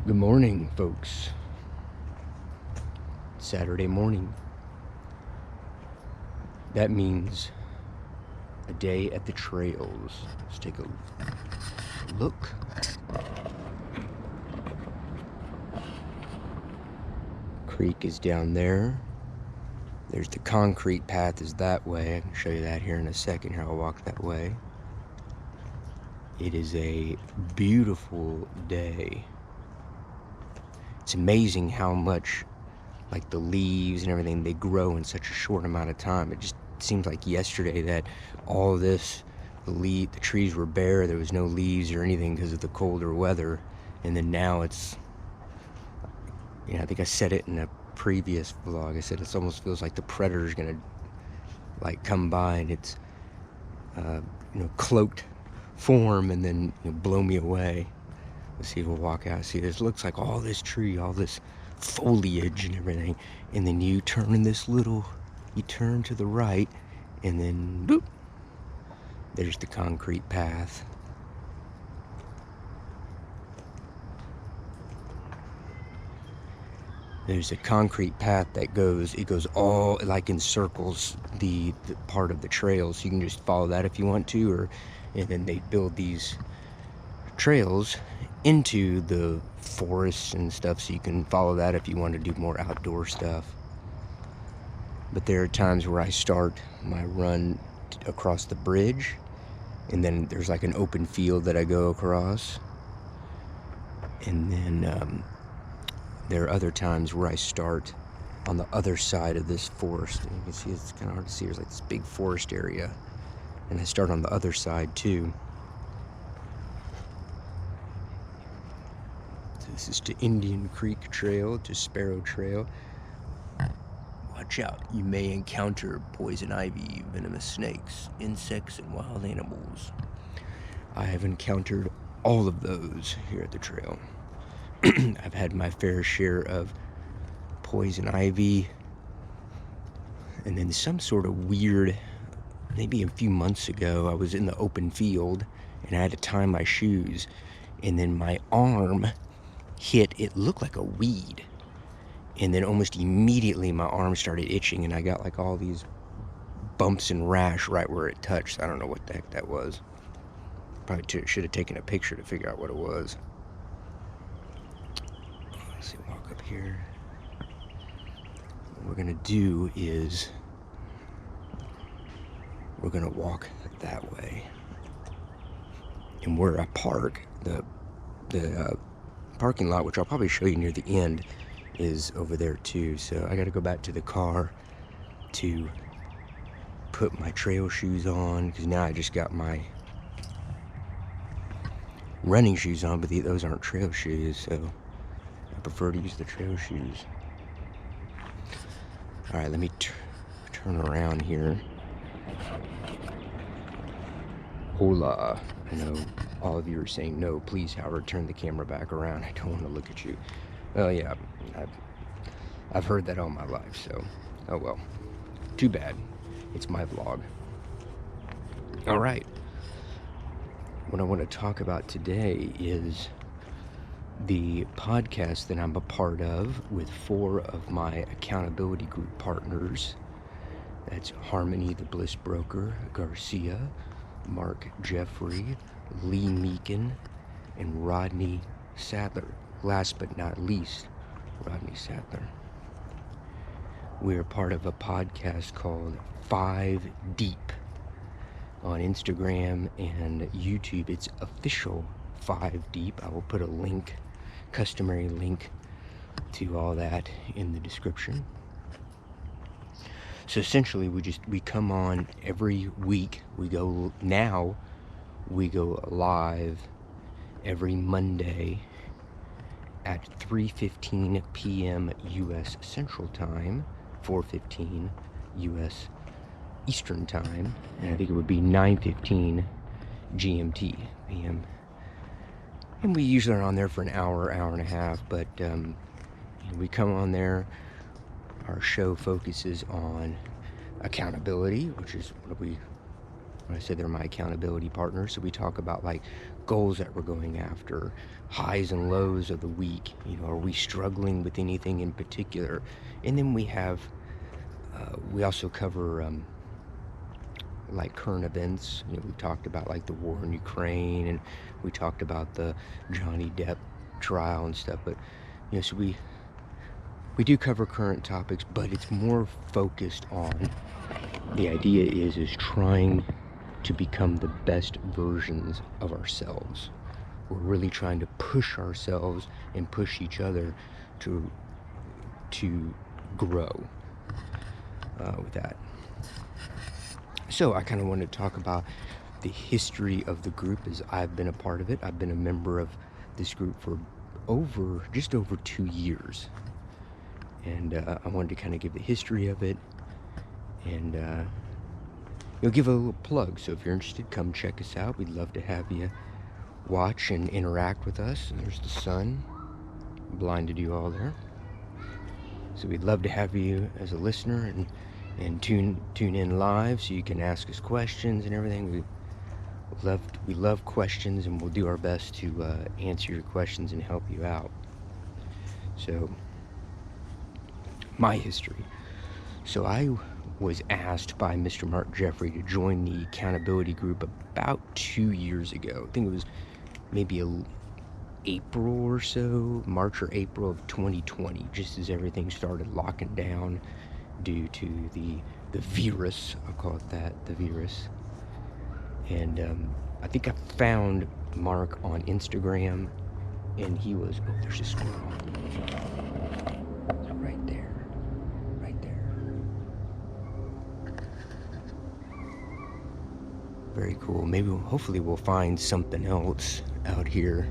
Good morning, folks. Saturday morning. That means a day at the trails. Let's take a look. Creek is down there. There's the concrete path is that way. I can show you that here in a second. Here, I'll walk that way. It is a beautiful day. It's amazing how much, like the leaves and everything, they grow in such a short amount of time. It just seems like yesterday that all this, the trees were bare. There was no leaves or anything because of the colder weather. And then now it's, I think I said it in a previous vlog. I said it almost feels like the predator's gonna like come by and it's cloaked form and then blow me away. Let's see if we'll walk out. See, this looks like all this tree, all this foliage and everything, and then you turn you turn to the right, and then boop, there's the concrete path. There's a concrete path that goes all like in circles, the part of the trail, so you can just follow that if you want to, and then they build these trails into the forests and stuff, so you can follow that if you want to do more outdoor stuff. But there are times where I start my run across the bridge, and then there's like an open field that I go across, and then there are other times where I start on the other side of this forest. And you can see it's kind of hard to see. There's like this big forest area, and I start on the other side too. This is to Indian Creek Trail, to Sparrow Trail. Watch out, you may encounter poison ivy, venomous snakes, insects, and wild animals. I have encountered all of those here at the trail. I've had my fair share of poison ivy, and then some sort of weird, maybe a few months ago, I was in the open field, and I had to tie my shoes, and then my arm hit, it looked like a weed, and then almost immediately my arm started itching, and I got like all these bumps and rash right where it touched. I don't know what the heck that was. Probably should have taken a picture to figure out what it was. Let's see, walk up here. What we're gonna do is we're gonna walk that way, and where I park, the parking lot, which I'll probably show you near the end, is over there too. So I got to go back to the car to put my trail shoes on, because now I just got my running shoes on, but those aren't trail shoes, so I prefer to use the trail shoes. All right, let me turn around here. Hola. I know all of you are saying, no, please, Howard, turn the camera back around. I don't want to look at you. Well, yeah, I've heard that all my life, so, oh well. Too bad. It's my vlog. All right. What I want to talk about today is the podcast that I'm a part of with 4 of my accountability group partners. That's Harmony the Bliss Broker, Garcia, Mark Jeffrey, Lee Meakin, and Rodney Sadler. Last but not least, Rodney Sadler. We're part of a podcast called 5 Deep on Instagram and YouTube. It's official 5 Deep. I will put a link, customary link to all that in the description. So essentially we come on every week. We go live every Monday at 3:15 p.m. U.S. Central Time, 4:15 U.S. Eastern Time, and I think it would be 9:15 GMT p.m. And we usually are on there for an hour and a half, but we come on there. Our show focuses on accountability, which is when I say they're my accountability partners. So we talk about like goals that we're going after, highs and lows of the week. You know, are we struggling with anything in particular? And then we also cover like current events. You know, we talked about like the war in Ukraine, and we talked about the Johnny Depp trial and stuff. But you know, so we do cover current topics, but it's more focused on, the idea is trying to become the best versions of ourselves. We're really trying to push ourselves and push each other to grow with that. So I kind of wanted to talk about the history of the group, as I've been a part of it. I've been a member of this group for just over 2 years. And I wanted to kind of give the history of it, and give a little plug. So if you're interested, come check us out. We'd love to have you watch and interact with us. And there's the sun, blinded you all there. So we'd love to have you as a listener, and tune in live so you can ask us questions and everything. We love questions, and we'll do our best to answer your questions and help you out. So my history. So I was asked by Mr. Mark Jeffrey to join the accountability group about 2 years ago. I think it was maybe April or so, March or April of 2020, just as everything started locking down due to the virus. I'll call it that, the virus. And I think I found Mark on Instagram, and he was, oh, there's a squirrel. Right there. Very cool. Maybe hopefully we'll find something else out here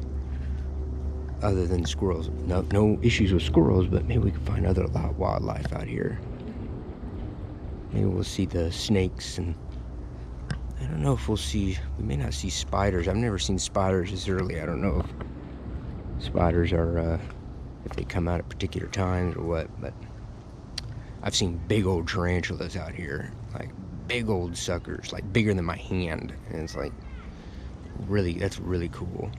other than squirrels. No issues with squirrels, but maybe we can find other wildlife out here. Maybe we'll see the snakes, and I don't know if we may not see spiders. I've never seen spiders this early. I don't know if spiders are, if they come out at particular times or what, but I've seen big old tarantulas out here, like big old suckers, like bigger than my hand, and it's like that's really cool.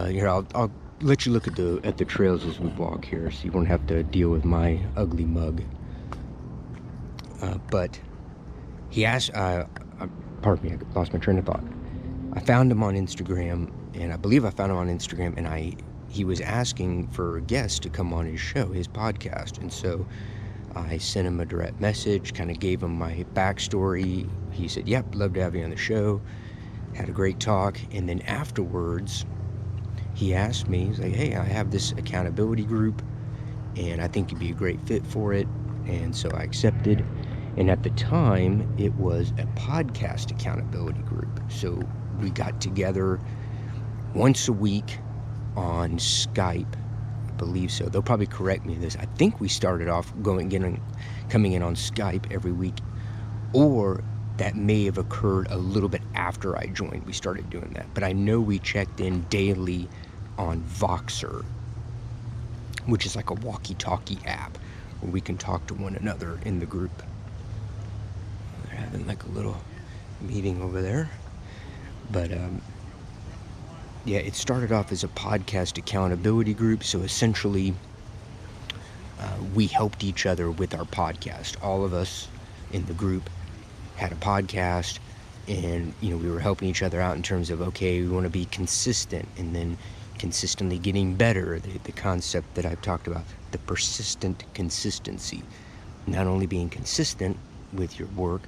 Here, I'll let you look at the trails as we walk here, so you won't have to deal with my ugly mug. But he asked, pardon me, I lost my train of thought. I found him on Instagram, and I believe I found him on Instagram, and he was asking for guests to come on his show, his podcast, and so I sent him a direct message, kind of gave him my backstory. He said, yep, love to have you on the show. Had a great talk, and then afterwards, he asked me, he's like, hey, I have this accountability group, and I think you'd be a great fit for it, and so I accepted. And at the time, it was a podcast accountability group, so we got together once a week on Skype, I believe so. They'll probably correct me on this. I think we started off coming in on Skype every week, or that may have occurred a little bit after I joined. We started doing that, but I know we checked in daily on Voxer, which is like a walkie-talkie app where we can talk to one another in the group. They're having like a little meeting over there, but yeah, it started off as a podcast accountability group. So essentially, we helped each other with our podcast. All of us in the group had a podcast, and we were helping each other out in terms of, okay, we want to be consistent, and then consistently getting better. The concept that I've talked about, the persistent consistency, not only being consistent with your work,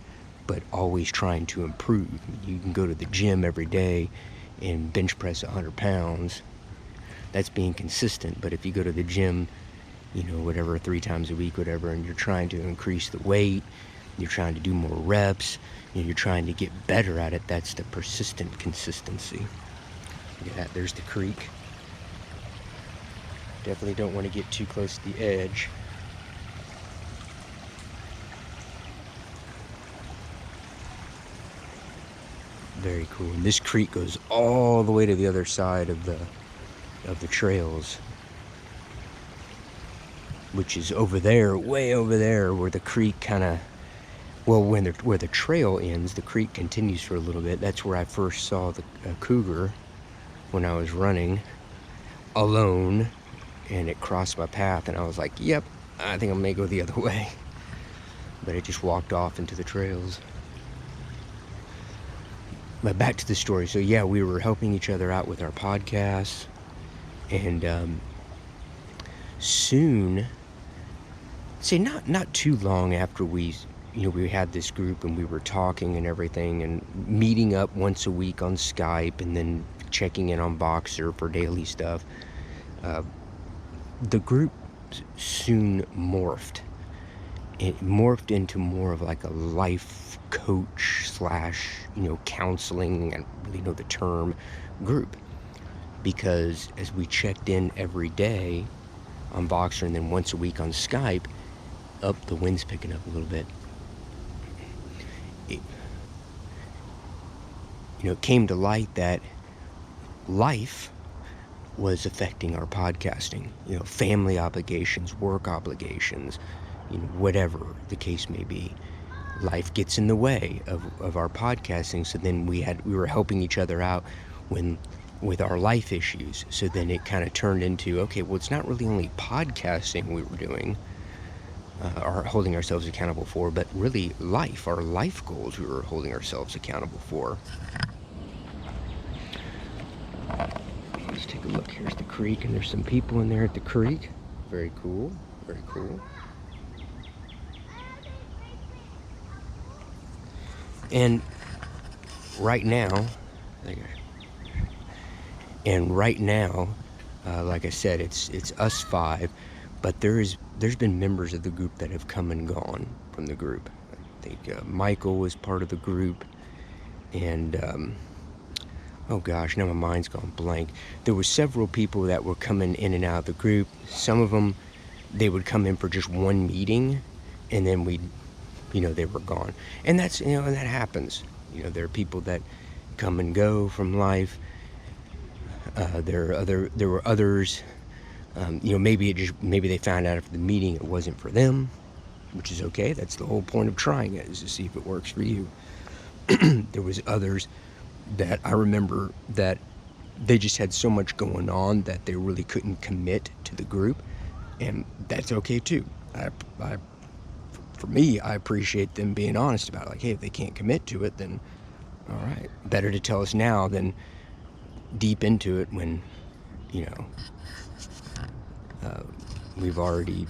but always trying to improve. You can go to the gym every day and bench press 100 pounds. That's being consistent. But if you go to the gym, whatever, 3 times a week, whatever, and you're trying to increase the weight, you're trying to do more reps, you're trying to get better at it, that's the persistent consistency. Look at that, there's the creek. Definitely don't want to get too close to the edge. Very cool. And this creek goes all the way to the other side of the trails, which is over there, way over there, where the creek kind of Well, where the trail ends, the creek continues for a little bit. That's where I first saw the cougar when I was running alone, and it crossed my path, and I was like, yep, I think I may go the other way. But it just walked off into the trails. But back to the story. So yeah, we were helping each other out with our podcasts, and soon, say not too long after we had this group and we were talking and everything and meeting up once a week on Skype and then checking in on Voxer for daily stuff, the group soon morphed. It morphed into more of like a life coach slash, counseling, and really know the term, group. Because as we checked in every day on Voxer and then once a week on Skype, the wind's picking up a little bit. It came to light that life was affecting our podcasting. Family obligations, work obligations, whatever the case may be. Life gets in the way of our podcasting. So then we were helping each other out with our life issues. So then it kind of turned into, okay, well, it's not really only podcasting we were doing, or holding ourselves accountable for, but really our life goals we were holding ourselves accountable for. Let's take a look. Here's the creek, and there's some people in there at the creek. Very cool, very cool. And right now, like I said, it's us five, but there's been members of the group that have come and gone from the group. I think Michael was part of the group, and oh gosh, now my mind's gone blank. There were several people that were coming in and out of the group. Some of them, they would come in for just one meeting, and then they were gone. And that's, and that happens. There are people that come and go from life. There were others, maybe they found out after the meeting it wasn't for them, which is okay. That's the whole point of trying it, is to see if it works for you. There was others that I remember that they just had so much going on that they really couldn't commit to the group, and that's okay too. For me, I appreciate them being honest about it. Like, hey, if they can't commit to it, then all right. Better to tell us now than deep into it when, we've already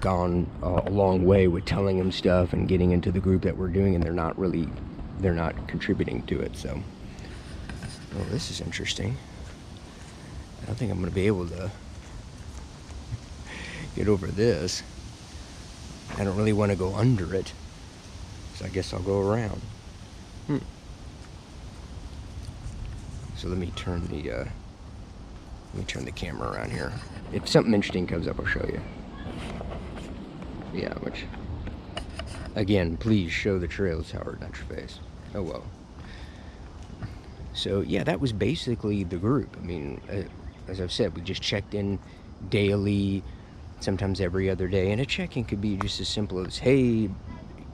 gone a long way with telling them stuff and getting into the group that we're doing, and they're not contributing to it. So, oh, this is interesting. I don't think I'm going to be able to get over this. I don't really want to go under it, so I guess I'll go around. So let me turn the camera around here. If something interesting comes up, I'll show you. Yeah, which, again, please show the trails, Howard, not your face. Oh well. So yeah, that was basically the group. I mean, as I've said, we just checked in daily, sometimes every other day, and a check-in could be just as simple as, hey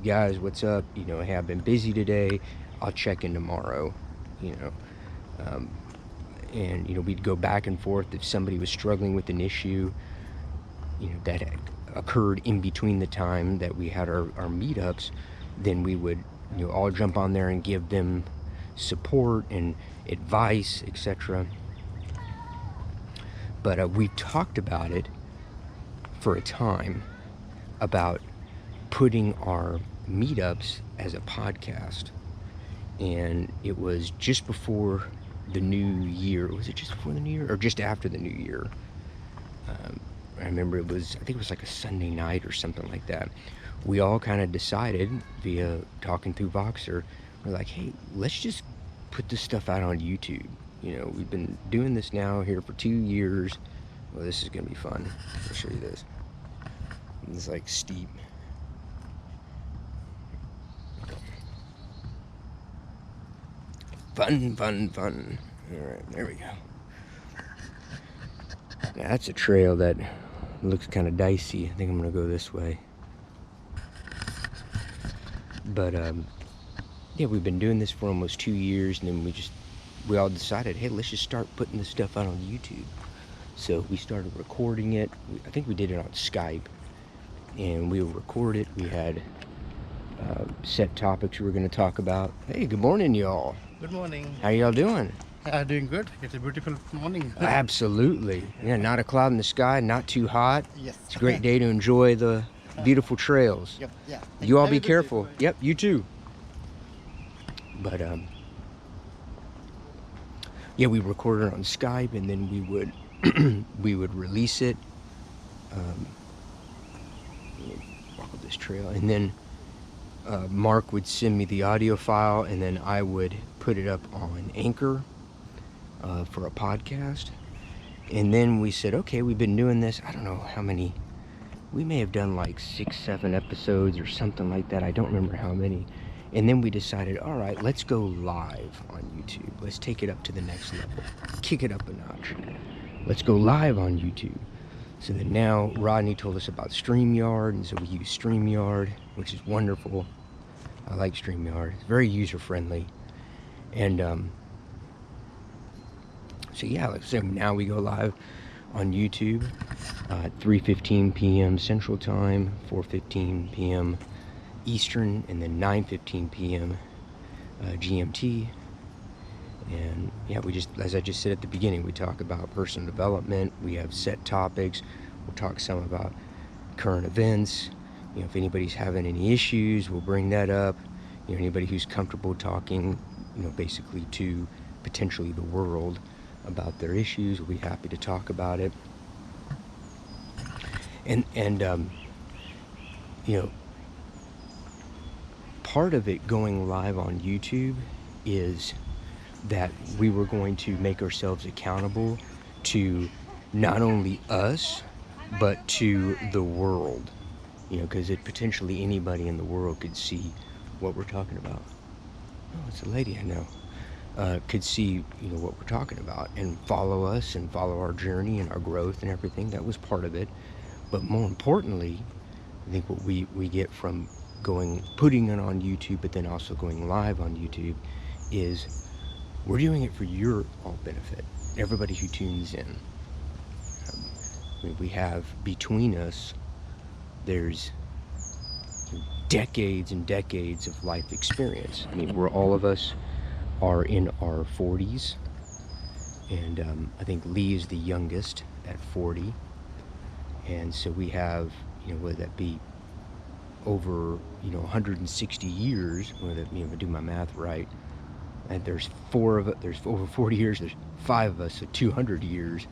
guys, what's up? Hey, I've been busy today, I'll check in tomorrow. And we'd go back and forth if somebody was struggling with an issue that occurred in between the time that we had our meetups. Then we would all jump on there and give them support and advice, etc. But we talked about it for a time, about putting our meetups as a podcast. And it was just before the new year. Was it just before the new year or just after the new year? I remember I think it was like a Sunday night or something like that. We all kind of decided via talking through Voxer, we're like, hey, let's just put this stuff out on YouTube. We've been doing this now here for 2 years. Well, this is gonna be fun. I'll show you this. It's like steep. Fun. All right, there we go. Now that's a trail that looks kind of dicey. I think I'm gonna go this way. But yeah, we've been doing this for almost 2 years, and then we all decided, hey, let's just start putting this stuff out on YouTube. So we started recording it. I think we did it on Skype, and we would record it. We had set topics we were going to talk about. Hey, good morning, y'all. Good morning. How y'all doing? Doing good. It's a beautiful morning. Absolutely. Yeah, not a cloud in the sky, not too hot. Yes. It's a great day to enjoy the beautiful trails. Yep. Yeah. You all Have be a good day. careful. Yep, you too. But yeah, we recorded on Skype, and then we would we would release it. Walk up this trail, and then Mark would send me the audio file, and then I would put it up on Anchor for a podcast. And then we said, okay, we've been doing this, I don't know how many, we may have done like 6-7 episodes or something like that. I don't remember how many. And then we decided, all right, let's go live on YouTube. Let's take it up to the next level, kick it up a notch. Let's go live on YouTube. So then now Rodney told us about StreamYard, and so we use StreamYard, which is wonderful. I like StreamYard. It's very user-friendly. And so yeah, like I said, now we go live on YouTube at 3:15 p.m. Central Time, 4:15 p.m. Eastern, and then 9:15 p.m. GMT. And yeah, we just, as I just said at the beginning, we talk about personal development. We have set topics. We'll talk some about current events. You know, if anybody's having any issues, we'll bring that up. You know, anybody who's comfortable talking, you know, basically to potentially the world about their issues, we'll be happy to talk about it. And you know, part of it going live on YouTube is that we were going to make ourselves accountable to not only us, but to the world. You know, because potentially anybody in the world could see what we're talking about. Oh, it's a lady I know. Could see, you know, what we're talking about and follow us and follow our journey and our growth and everything. That was part of it. But more importantly, I think what we get from putting it on YouTube, but then also going live on YouTube, is we're doing it for your all benefit. Everybody who tunes in. We have between us, there's decades and decades of life experience. I mean, all of us are in our 40s, and I think Lee is the youngest at 40, and so we have, you know, whether that be over, you know, 160 years, whether, you know, if I do my math right, and there's there's over 40 years, there's 5 of us, so 200 years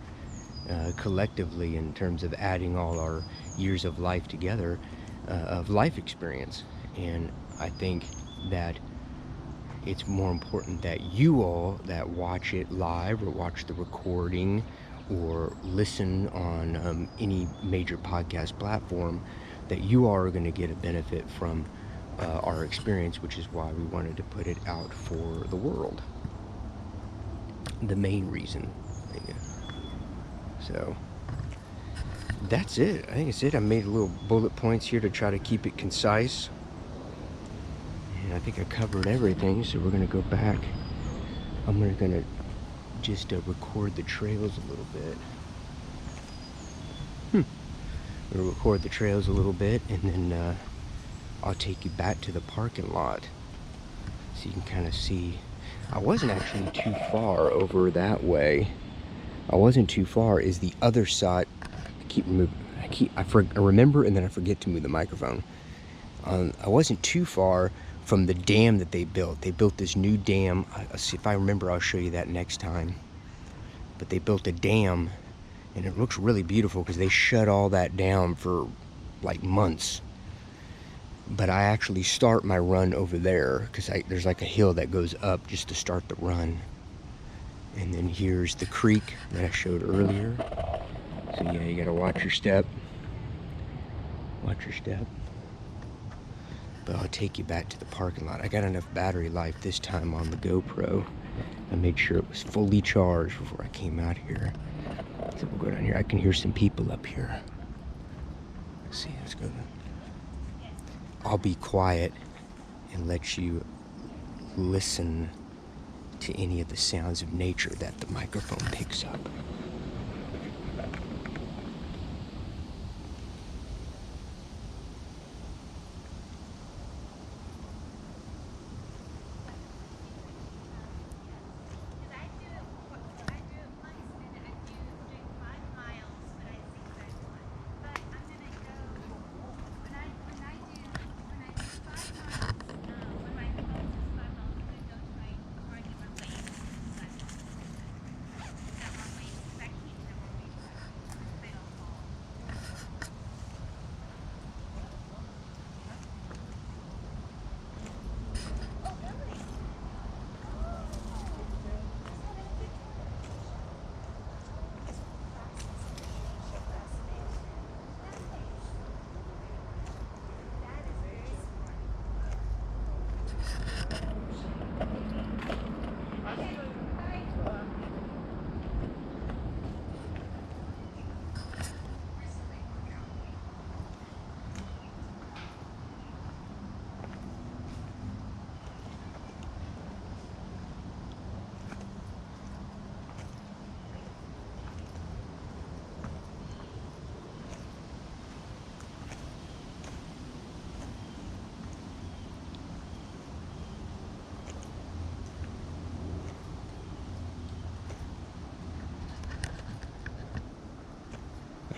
collectively in terms of adding all our years of life together, of life experience. And I think that it's more important that you all that watch it live or watch the recording or listen on any major podcast platform, that you are going to get a benefit from our experience, which is why we wanted to put it out for the world. The main reason. So that's it. I think it's it. I made little bullet points here to try to keep it concise. And I think I covered everything, so we're going to go back. I'm going to just record the trails a little bit. We'll record the trails a little bit, and then I'll take you back to the parking lot so you can kind of see. I wasn't actually too far over that way. I wasn't too far. Is the other side. I remember, and then I forget to move the microphone. I wasn't too far from the dam that they built. They built this new dam. If I remember, I'll show you that next time. But they built a dam, and it looks really beautiful because they shut all that down for like months. But I actually start my run over there because there's like a hill that goes up just to start the run. And then here's the creek that I showed earlier. So yeah, you gotta watch your step. Watch your step. But I'll take you back to the parking lot. I got enough battery life this time on the GoPro. I made sure it was fully charged before I came out here. So we'll go down here. I can hear some people up here. Let's see, let's go. I'll be quiet and lets you listen to any of the sounds of nature that the microphone picks up.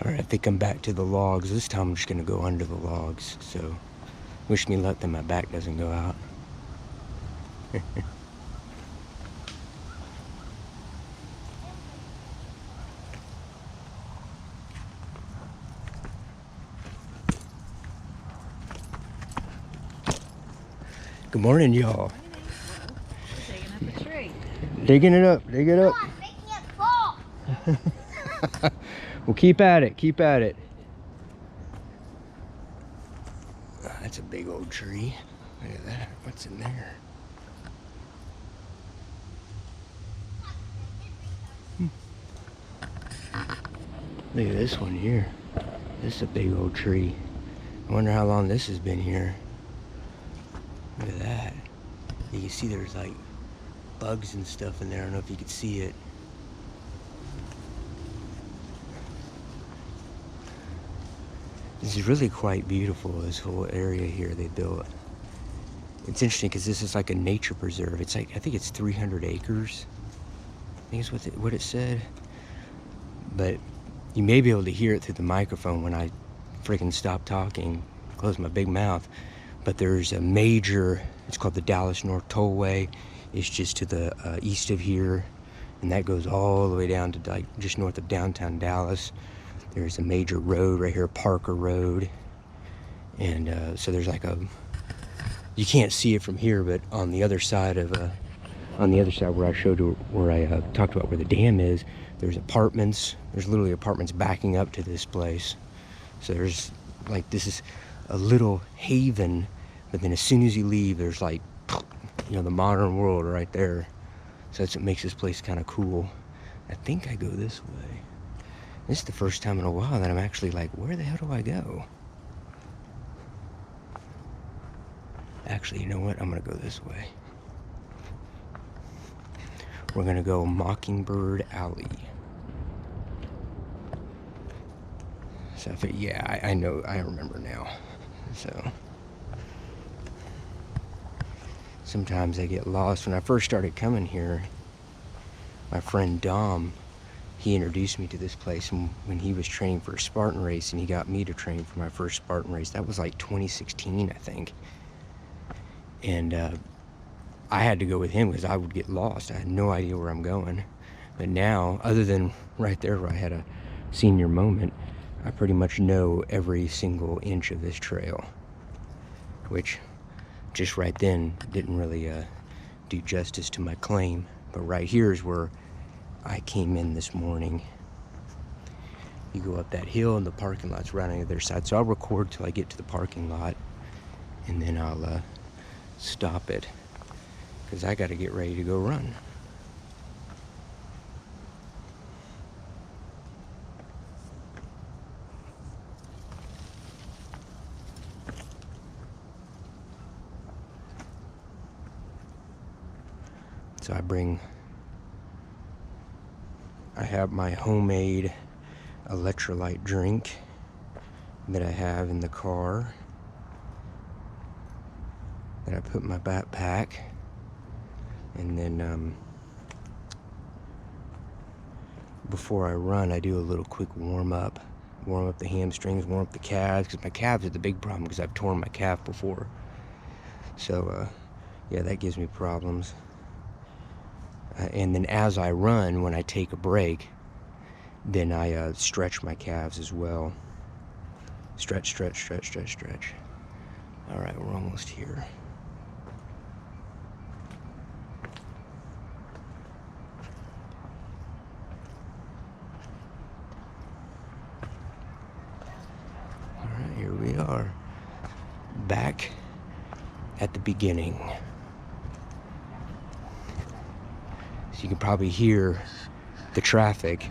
Alright, I think I'm back to the logs. This time I'm just gonna go under the logs, so wish me luck that my back doesn't go out. Good morning, y'all. Digging up a tree. Digging it up, dig it up. Oh, I'm making it fall. Well, keep at it, keep at it. That's a big old tree. Look at that. What's in there? Look at this one here. This is a big old tree. I wonder how long this has been here. Look at that. You can see there's like bugs and stuff in there. I don't know if you can see it. This is really quite beautiful, this whole area here they built. It's interesting because this is like a nature preserve. It's like, I think it's 300 acres. I think is what it said. But you may be able to hear it through the microphone when I freaking stop talking, close my big mouth. But there's a major, it's called the Dallas North Tollway. It's just to the east of here. And that goes all the way down to like just north of downtown Dallas. There's a major road right here, Parker Road. And so there's like a, you can't see it from here, but on the other side of, where I showed you, where I talked about where the dam is, there's apartments. There's literally apartments backing up to this place. So there's like, this is a little haven, but then as soon as you leave, there's like, you know, the modern world right there. So that's what makes this place kind of cool. I think I go this way. This is the first time in a while that I'm actually like, where the hell do I go? Actually, you know what? I'm gonna go this way. We're gonna go Mockingbird Alley. So yeah, I know, I remember now. So sometimes I get lost. When I first started coming here, my friend Dom, he introduced me to this place when he was training for a Spartan race, and he got me to train for my first Spartan race. That was like 2016, I think. And I had to go with him because I would get lost. I had no idea where I'm going. But now, other than right there where I had a senior moment, I pretty much know every single inch of this trail, which just right then didn't really do justice to my claim. But right here is where I came in this morning. You go up that hill and the parking lot's right on the other side. So I'll record till I get to the parking lot, and then I'll stop it because I got to get ready to go run. So I have my homemade electrolyte drink that I have in the car that I put in my backpack. And then before I run, I do a little quick warm up the hamstrings, warm up the calves, because my calves are the big problem because I've torn my calf before. So yeah, that gives me problems. And then as I run, when I take a break, then I stretch my calves as well. Stretch, stretch, stretch, stretch, stretch. All right, we're almost here. All right, here we are. Back at the beginning. So you can probably hear the traffic.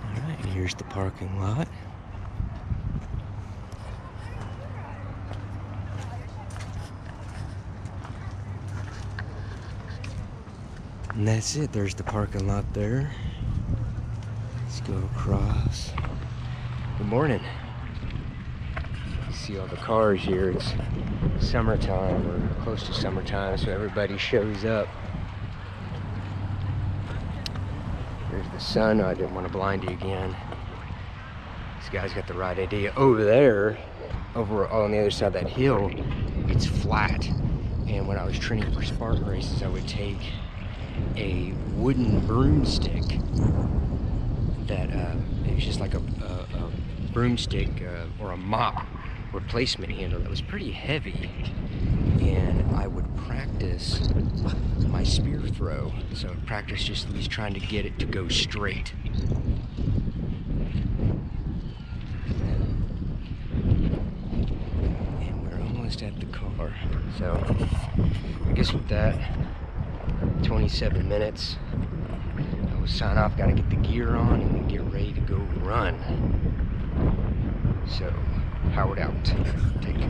All right, here's the parking lot. And that's it, there's the parking lot there. Let's go across. Good morning. You see all the cars here. It's summertime, or close to summertime, so everybody shows up. There's the sun. I didn't want to blind you again. This guy's got the right idea. Over there, over on the other side of that hill, it's flat. And when I was training for Spartan races, I would take a wooden broomstick that it was just like a broomstick or a mop replacement handle that was pretty heavy, and I would practice my spear throw. So I would practice just at least trying to get it to go straight. And we're almost at the car. So I guess with that, 27 minutes, I will sign off. Gotta get the gear on and then get ready to go run. So, Howard out. Take care.